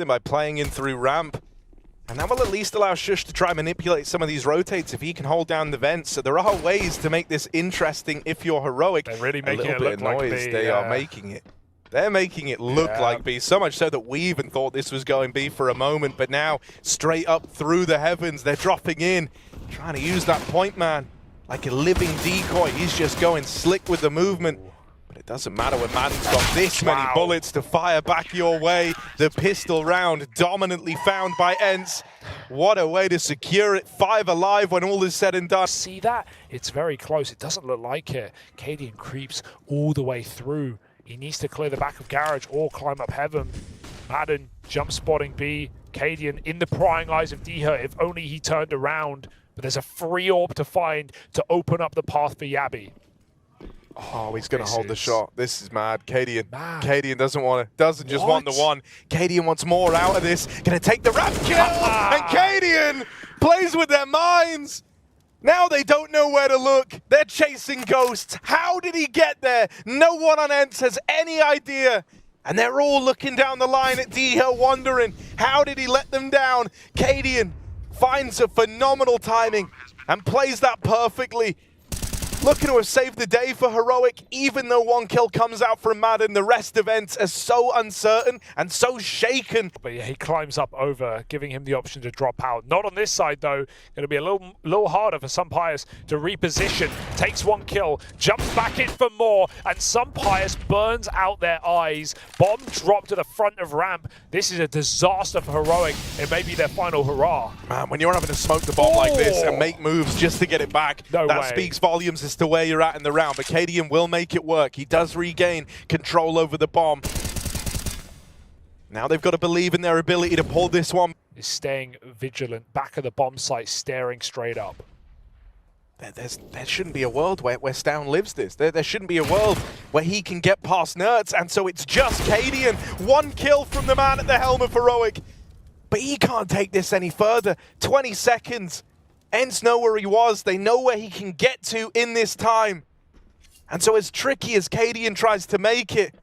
him by playing in through ramp. And that will at least allow Shush to try and manipulate some of these rotates if he can hold down the vents. So there are ways to make this interesting if you're heroic. They're really making a little bit of noise. like B, they are making it. They're making it look like B, so much so that we even thought this was going B for a moment. But now, straight up through the heavens, they're dropping in, trying to use that point man like a living decoy. He's just going slick with the movement. It doesn't matter when Madden's got this many bullets to fire back your way. The pistol round dominantly found by ENCE. What a way to secure it. 5 alive when all is said and done. See that? It's very close. It doesn't look like it. karrigan creeps all the way through. He needs to clear the back of garage or climb up heaven. Madden jump spotting B. karrigan in the prying eyes of Diha. If only he turned around. But there's a free orb to find to open up the path for Yabi. Oh, he's going to hold the shot. This is mad. karrigan. karrigan doesn't just want the one. karrigan wants more out of this. Going to take the ramp kill. And karrigan plays with their minds. Now they don't know where to look. They're chasing ghosts. How did he get there? No one on ENCE has any idea. And they're all looking down the line at Diha, wondering, how did he let them down? karrigan finds a phenomenal timing and plays that perfectly. Looking to have saved the day for Heroic, even though one kill comes out from Madden, the rest of ENCE are so uncertain and so shaken. But yeah, he climbs up over, giving him the option to drop out. Not on this side, though. Going to be a little harder for Sumpires to reposition. Takes one kill, jumps back in for more, and Sumpires burns out their eyes. Bomb drop to the front of ramp. This is a disaster for Heroic. It may be their final hurrah. Man, when you're having to smoke the bomb like this and make moves just to get it back, that speaks volumes as to where you're at in the round. But karrigan will make it work. He does regain control over the bomb. Now they've got to believe in their ability to pull this one. Is staying vigilant, back of the bomb site, staring straight up. There shouldn't be a world where Stown lives this. There shouldn't be a world where he can get past Nerds, and so it's just karrigan. One kill from the man at the helm of Heroic. But he can't take this any further. 20 seconds. ENCE know where he was. They know where he can get to in this time. And so as tricky as karrigan tries to make it,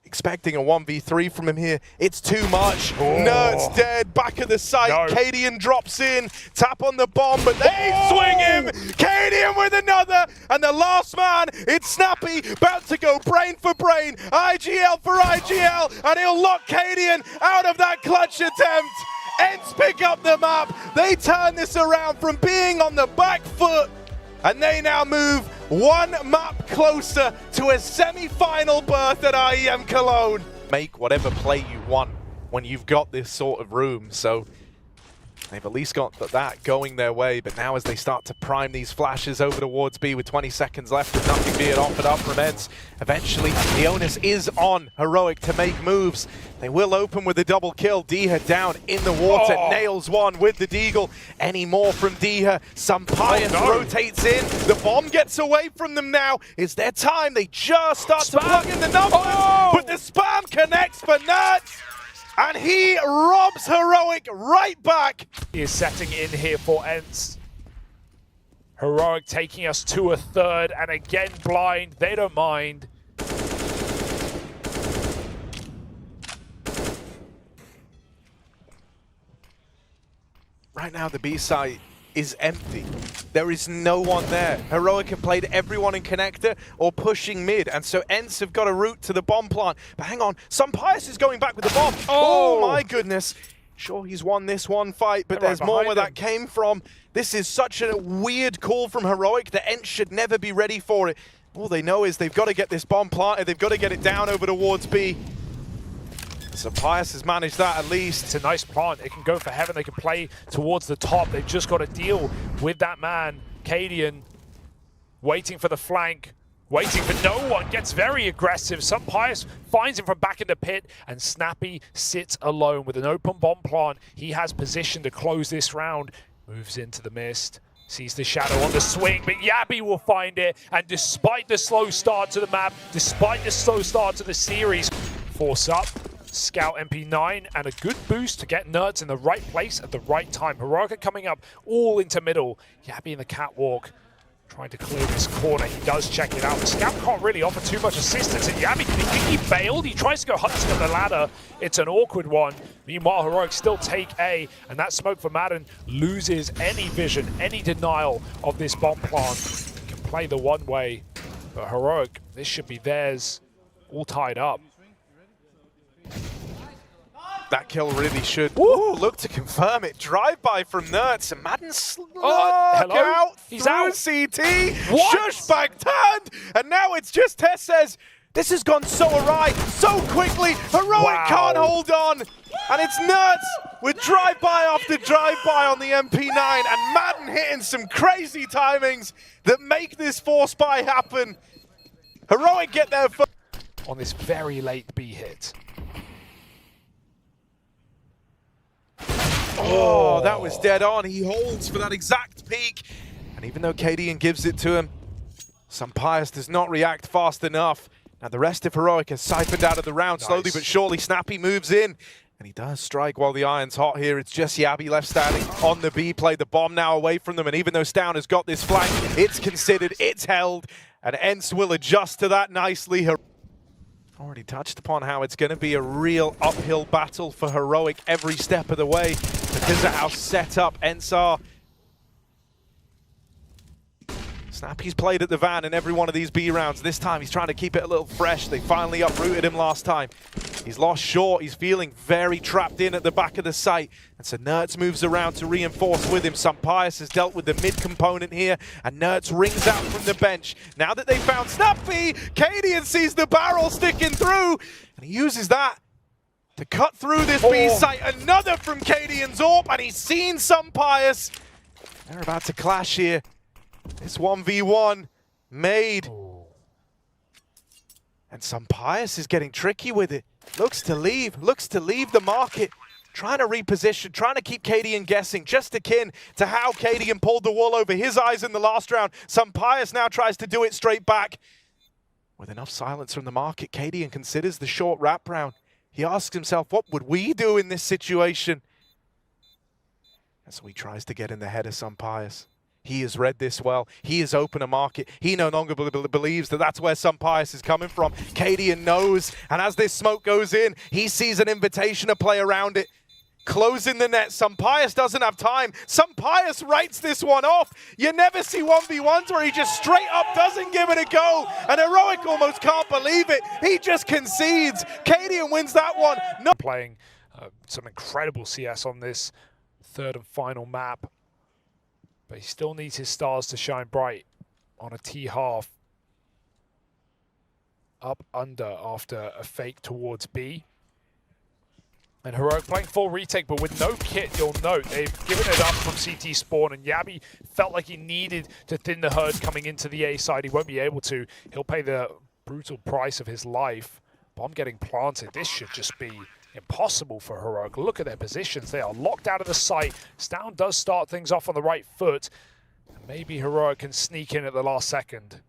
expecting a 1v3 from him here, it's too much. Nerds dead, back of the site. karrigan drops in, tap on the bomb, but they swing him. karrigan with another, and the last man, it's Snappy, about to go brain for brain, IGL for IGL, and he'll lock karrigan out of that clutch attempt. ENCE pick up the map. They turn this around from being on the back foot, and they now move one map closer to a semi-final berth at IEM Cologne. Make whatever play you want when you've got this sort of room. So they've at least got that going their way, but now as they start to prime these flashes over towards B with 20 seconds left and nothing being offered up from ENCE, eventually the onus is on Heroic to make moves. They will open with a double kill. Diha down in the water, nails one with the deagle. Any more from Diha? Sumpires rotates in. The bomb gets away from them now. It's their time. They just start to plug in the numbers, but the spam connects for Nerds. And he robs Heroic right back. He is setting in here for ENCE. Heroic taking us to a third, and again blind. They don't mind. Right now the B site is empty. There is no one there. Heroic have played everyone in connector or pushing mid, and so ENCE have got a route to the bomb plant. But hang on, Sumpires is going back with the bomb. Oh my goodness. Sure, he's won this one fight, but there's more where that came from. This is such a weird call from Heroic that ENCE should never be ready for it. All they know is they've got to get this bomb planted. They've got to get it down over towards B. Sumpires has managed that at least. It's a nice plant. It can go for heaven. They can play towards the top. They've just got to deal with that man. karrigan waiting for the flank, waiting for no one. Gets very aggressive. Sumpires finds him from back in the pit, and Snappy sits alone with an open bomb plant. He has position to close this round. Moves into the mist. Sees the shadow on the swing, but Yabi will find it. And despite the slow start to the map, despite the slow start to the series, force up. Scout MP9 and a good boost to get Nerds in the right place at the right time. Heroic coming up all into middle. Yabi in the catwalk. Trying to clear this corner, he does check it out. The scout can't really offer too much assistance, and Yami, do you think he bailed? He tries to go hunting at the ladder. It's an awkward one. Meanwhile, Heroic still take A, and that smoke for Madden loses any vision, any denial of this bomb plant. He can play the one way, but Heroic, this should be theirs, all tied up. That kill really should look to confirm it. Drive-by from Nerds, and Madden slug out He's through out. CT. What? Shush bang turned, and now it's just twistzz. This has gone so awry, so quickly. Heroic can't hold on, and it's Nerds with drive-by after drive-by on the MP9, and Madden hitting some crazy timings that make this force buy happen. Heroic get there first. On this very late B hit. Oh, that was dead on. He holds for that exact peak. And even though karrigan gives it to him, Sampaius does not react fast enough. Now the rest of Heroic has siphoned out of the round slowly but surely. Snappy moves in. And he does strike while the iron's hot here. It's just Yabi left standing on the B play. The bomb now away from them. And even though Stown has got this flank, it's considered, it's held. And ENCE will adjust to that nicely. Already touched upon how it's going to be a real uphill battle for Heroic every step of the way because of how set up ENCE are. Snappy's played at the van in every one of these B rounds. This time he's trying to keep it a little fresh. They finally uprooted him last time. He's lost short. He's feeling very trapped in at the back of the site. And so Nerds moves around to reinforce with him. Sampaius has dealt with the mid component here. And Nerds rings out from the bench. Now that they found Snappy, karrigan sees the barrel sticking through. And he uses that to cut through this B site. Another from karrigan's AWP. And he's seen Sampaius. They're about to clash here. This 1v1 made. And Sampaius is getting tricky with it. Looks to leave the market. Trying to reposition, trying to keep karrigan guessing, just akin to how karrigan pulled the wool over his eyes in the last round. Sampaius now tries to do it straight back. With enough silence from the market, karrigan considers the short wrap round. He asks himself, what would we do in this situation? And so he tries to get in the head of Sampaius. He has read this well. He has opened a market. He no longer believes that that's where Sampaius is coming from. karrigan knows, and as this smoke goes in, he sees an invitation to play around it. Closing the net. Sampaius doesn't have time. Sampaius writes this one off. You never see 1v1s where he just straight up doesn't give it a go. And Heroic almost can't believe it. He just concedes. karrigan wins that one. No. Playing some incredible CS on this third and final map. But he still needs his stars to shine bright on a T half. Up under after a fake towards B. And Heroic playing full retake, but with no kit, you'll note they've given it up from CT spawn, and Yabi felt like he needed to thin the herd coming into the A side. He won't be able to. He'll pay the brutal price of his life. Bomb getting planted. This should just be impossible for Heroic. Look at their positions. They are locked out of the site. Stown does start things off on the right foot. And maybe Heroic can sneak in at the last second.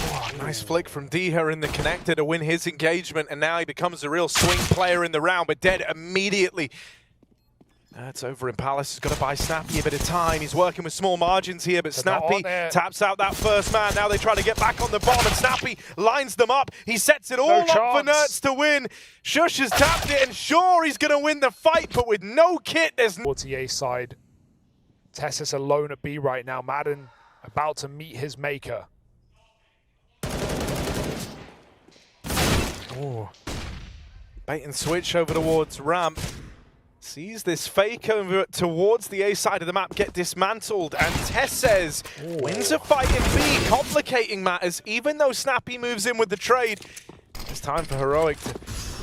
Oh, nice flick from Diha in the connector to win his engagement, and now he becomes a real swing player in the round, but dead immediately. That's over in Palace. He's got to buy Snappy a bit of time. He's working with small margins here, but Snappy taps out that first man. Now they try to get back on the bomb, and Snappy lines them up. He sets it all up for Nerds to win. Shush has tapped it, and sure, he's going to win the fight, but with no kit, there's... Towards the A side. twistzz alone at B right now. Madden about to meet his maker. Oh. Bait and switch over towards ramp. Sees this fake over towards the A side of the map get dismantled, and twistzz wins a fight in B, complicating matters. Even though Snappy moves in with the trade, it's time for Heroic to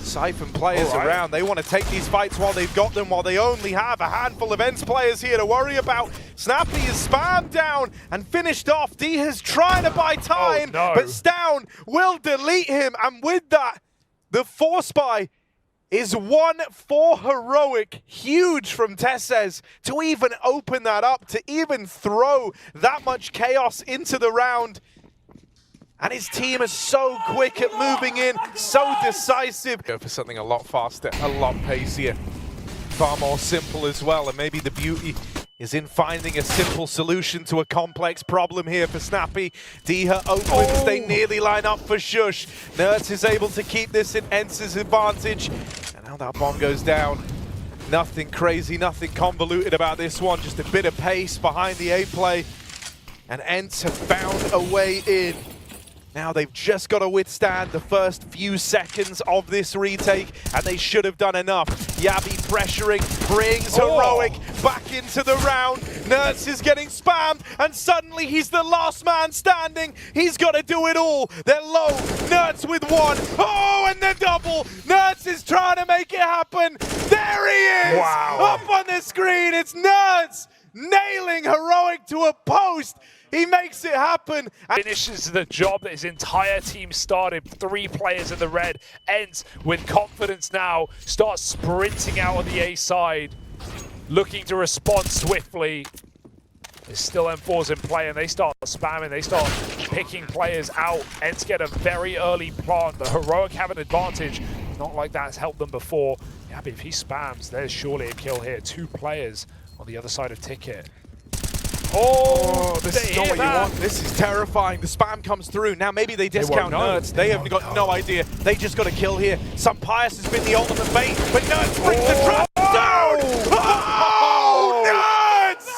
siphon players around. They want to take these fights while they've got them, while they only have a handful of ENCE players here to worry about. Snappy is spammed down and finished off. Diha's trying to buy time, but Stown will delete him, and with that, the force buy is one for Heroic. Huge from twistzz to even open that up, to even throw that much chaos into the round. And his team is so quick at moving in, so decisive. Go for something a lot faster, a lot pacier, far more simple as well. And maybe the beauty is in finding a simple solution to a complex problem here for Snappy. Diha opens, they nearly line up for Shush. natus is able to keep this in ENCE's advantage. And now that bomb goes down. Nothing crazy, nothing convoluted about this one, just a bit of pace behind the A play. And ENCE have found a way in. Now they've just got to withstand the first few seconds of this retake, and they should have done enough. Yabi pressuring, brings Heroic back into the round. natus is getting spammed, and suddenly he's the last man standing. He's got to do it all. They're low, natus with one. Oh, and the double. natus is trying to make it happen. There he is! Wow. Up on the screen, it's natus nailing Heroic to a post. He makes it happen. Finishes the job that his entire team started. 3 players in the red. ENCE with confidence now starts sprinting out on the A side, looking to respond swiftly. There's still M4s in play, and they start spamming. They start picking players out. ENCE get a very early plant. The Heroic have an advantage. Not like that's helped them before. Yeah, but if he spams, there's surely a kill here. 2 players on the other side of Ticket. Oh, this is not what you want. This is terrifying. The spam comes through. Now maybe they discount natus. They have got no idea. They just got a kill here. Pious has been the ultimate bait, but natus brings the trap down. Oh, natus!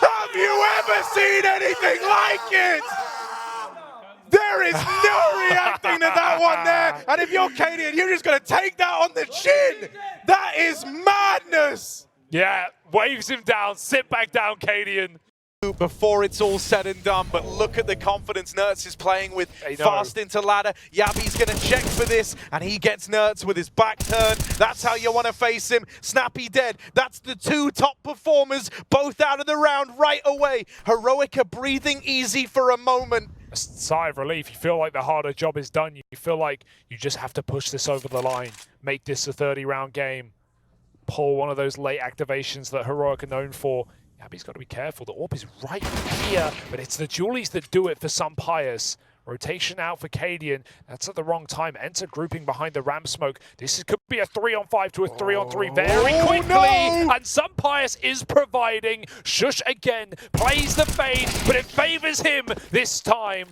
Have you ever seen anything like it? There is no reacting to that one there. And if you're karrigan, you're just going to take that on the chin. That is madness. Yeah, waves him down. Sit back down, karrigan. Before it's all said and done, but look at the confidence natus is playing with. Fast into ladder. Yabi's going to check for this, and he gets natus with his back turned. That's how you want to face him. Snappy dead. That's the 2 top performers, both out of the round right away. Heroic are breathing easy for a moment. A sigh of relief. You feel like the harder job is done. You feel like you just have to push this over the line, make this a 30-round game, pull one of those late activations that Heroic are known for. Yabi's got to be careful. The AWP is right here, but it's the Julies that do it for pious. Rotation out for karrigan. That's at the wrong time. ENCE grouping behind the ramp smoke. This could be a 3-on-5 to a 3-on-3 very quickly. No. And pious is providing. Shush again plays the fade, but it favors him this time.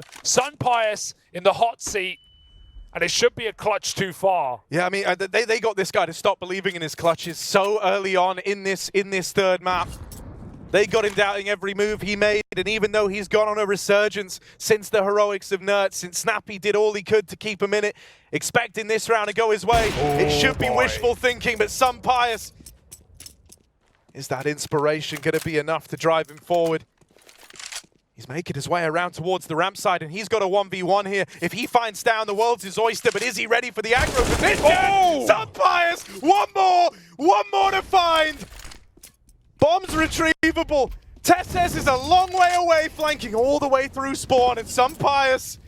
pious in the hot seat. And it should be a clutch too far. Yeah, I mean, they got this guy to stop believing in his clutches so early on in this third map. They got him doubting every move he made, and even though he's gone on a resurgence since the heroics of natus, since Snappy did all he could to keep him in it, expecting this round to go his way, it should be wishful thinking, but pious. Is that inspiration going to be enough to drive him forward? He's making his way around towards the ramp side, and he's got a 1v1 here. If he finds down, the world's his oyster, but is he ready for the aggro position? pious, one more to find. Bomb's retrievable. twistzz is a long way away, flanking all the way through spawn, and pious.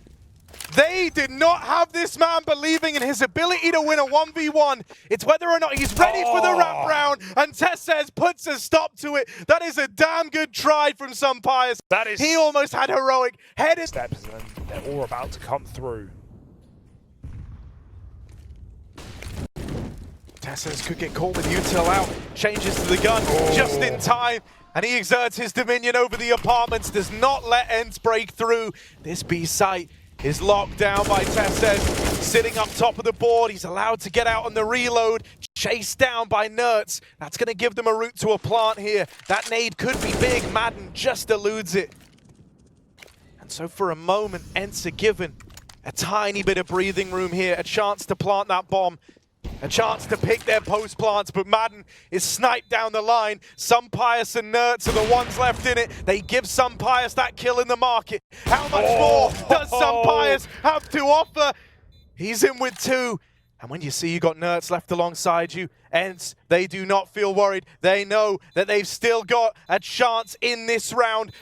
They did not have this man believing in his ability to win a 1v1. It's whether or not he's ready for the ramp round, and twistzz puts a stop to it. That is a damn good try from pious. That is. He almost had Heroic headed. Steps, and they're all about to come through. twistzz could get caught with util out. Changes to the gun just in time. And he exerts his dominion over the apartments. Does not let ENCE break through. This B site is locked down by twistzz. Sitting up top of the board. He's allowed to get out on the reload. Chased down by natus. That's going to give them a route to a plant here. That nade could be big. Madden just eludes it. And so for a moment, ENCE are given a tiny bit of breathing room here. A chance to plant that bomb. A chance to pick their post plants, but Madden is sniped down the line. pious and natus are the ones left in it. They give pious that kill in the market. How much more does pious have to offer? He's in with 2. And when you see you got natus left alongside you, ENCE, they do not feel worried. They know that they've still got a chance in this round.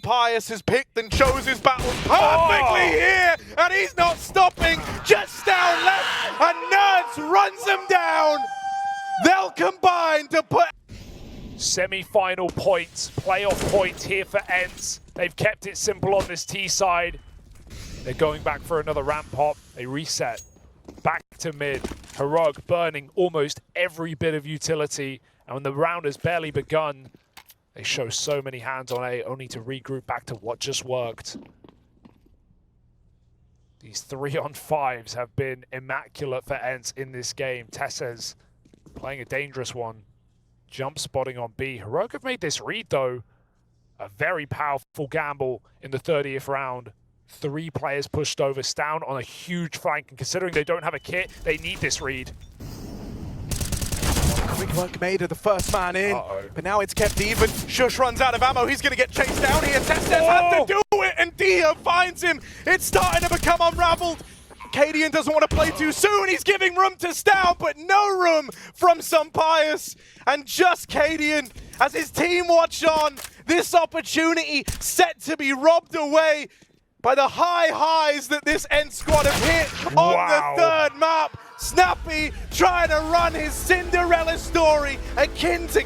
pious has picked and chose his battles perfectly here, and he's not stopping. Just down left, and natus runs them down. They'll combine to put... Semi-final points, playoff points here for ENCE. They've kept it simple on this T side. They're going back for another ramp pop. They reset. Back to mid. Heroic burning almost every bit of utility. And when the round has barely begun, They show so many hands on A, only to regroup back to what just worked. These 3-on-5s have been immaculate for ENCE in this game. twistzz playing a dangerous one. Jump spotting on B. Heroic have made this read, though. A very powerful gamble in the 30th round. 3 players pushed over. Down on a huge flank, and considering they don't have a kit, they need this read. Quick work made of the first man in, but now it's kept even. Shush runs out of ammo. He's going to get chased down here. twistzz has to do it, and Dio finds him. It's starting to become unraveled. karrigan doesn't want to play too soon. He's giving room to Stout, but no room from Pius. And just karrigan, as his team watch on, this opportunity set to be robbed away by the high highs that this ENCE squad have hit on the 3rd map. Snappy trying to run his Cinderella story akin to